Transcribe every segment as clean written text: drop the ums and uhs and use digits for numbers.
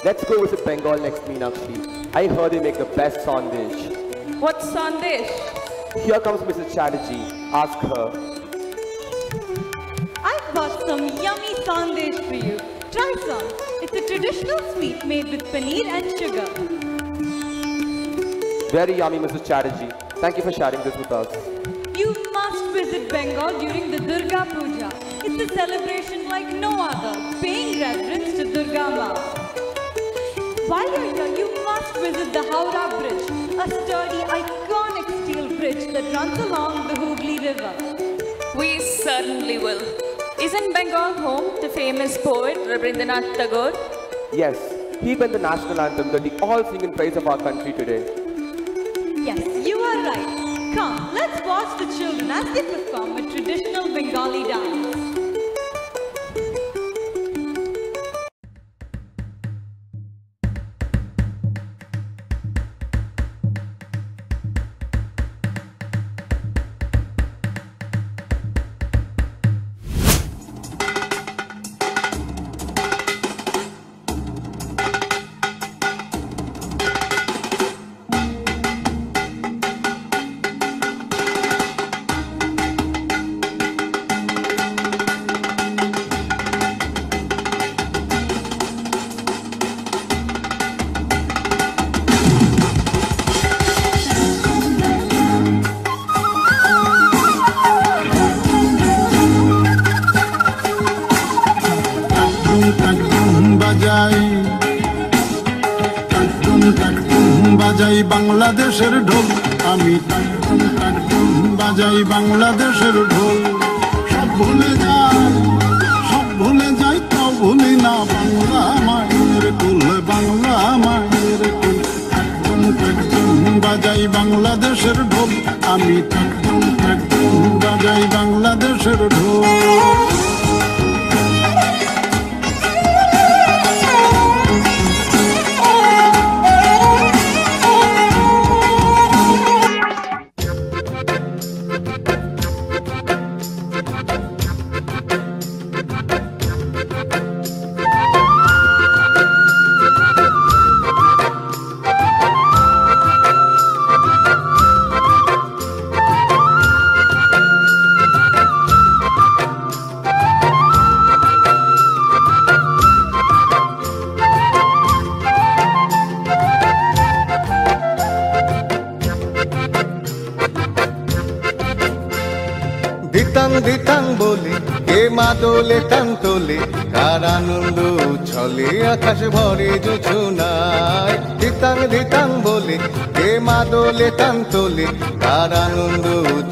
Let's go visit Bengal next, Meenakshi. I heard they make the best sandesh. What's sandesh? Here comes Mrs. Chatterjee. Ask her. I've got some yummy sandesh for you. Try some. It's a traditional sweet made with paneer and sugar. Very yummy, Mrs. Chatterjee. Thank you for sharing this with us. You must visit Bengal during the Durga Puja. It's a celebration like no other, paying reverence to Durga Ma. While you're here, you must visit the Howrah Bridge, a sturdy, iconic steel bridge that runs along the Hooghly River. We certainly will. Isn't Bengal home to famous poet Rabindranath Tagore? Yes, he penned the national anthem that we all sing in praise of our country today. Yes, you are right. Come, let's watch the children as they perform a traditional Bengali dance. বাজাই বাংলাদেশের ঢোল আমি বাজাই বাংলাদেশের ঢোল সব ভুলে যাই তাও ভুলি না বাংলা মায়ের কুল বাংলা মায়ের কুল বাজাই বাংলাদেশের ঢোল আমি বাজাই বাংলাদেশের ঢোল দিতাং বলে কে মাদলে টান তোলে কার আনন্দ ছলে আকাশ ভরে জোছনায় দিতাং বলে কে মাদলে টান তোলে কার আনন্দ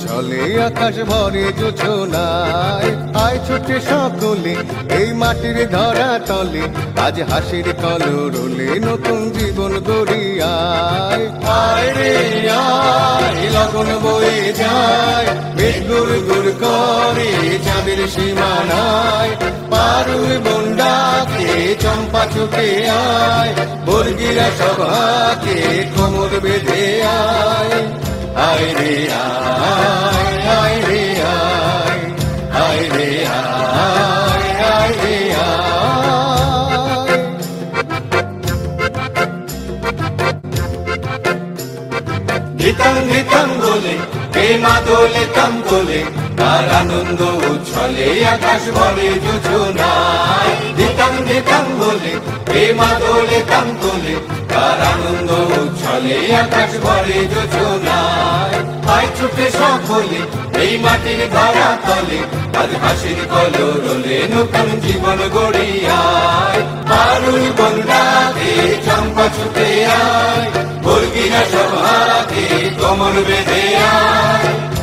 ছলে আকাশ ভরে জোছনায় আয় ছুটে সকলে এই মাটির ধরা তলে আজ হাসির কলরলে নতুন জীবন গড়িয়ায় আয় রে আয় লগন বয়ে যায় বেশ গুড় গুড় করে চাঁদের সীমানায় পারুল বন্ডাকে চম্পা ছুটে আয় বর্গিরা সভাকে কোমর বেঁধে আয় আয় রে আয় আয় রে আয় আয় রে আয় আয় রে আয় দিতাং বলে কে মাদলে টান তোলে তার আনন্দ উচ্ছলে আকাশ ভরে জোছনায় দিতাং বলে কে মাদলে টান তোলে তার আনন্দ উচ্ছলে আকাশ ভরে জোছনায় আয় ছুটে সকলে এই মাটির ধরা তলে আজ হাসির কলরলে নতুন জীবন গড়িয়ায় পারুল বন্ডাকে চম্পা ছুটে আয় বর্গিরা সভাকে কোমর বেঁধে আয়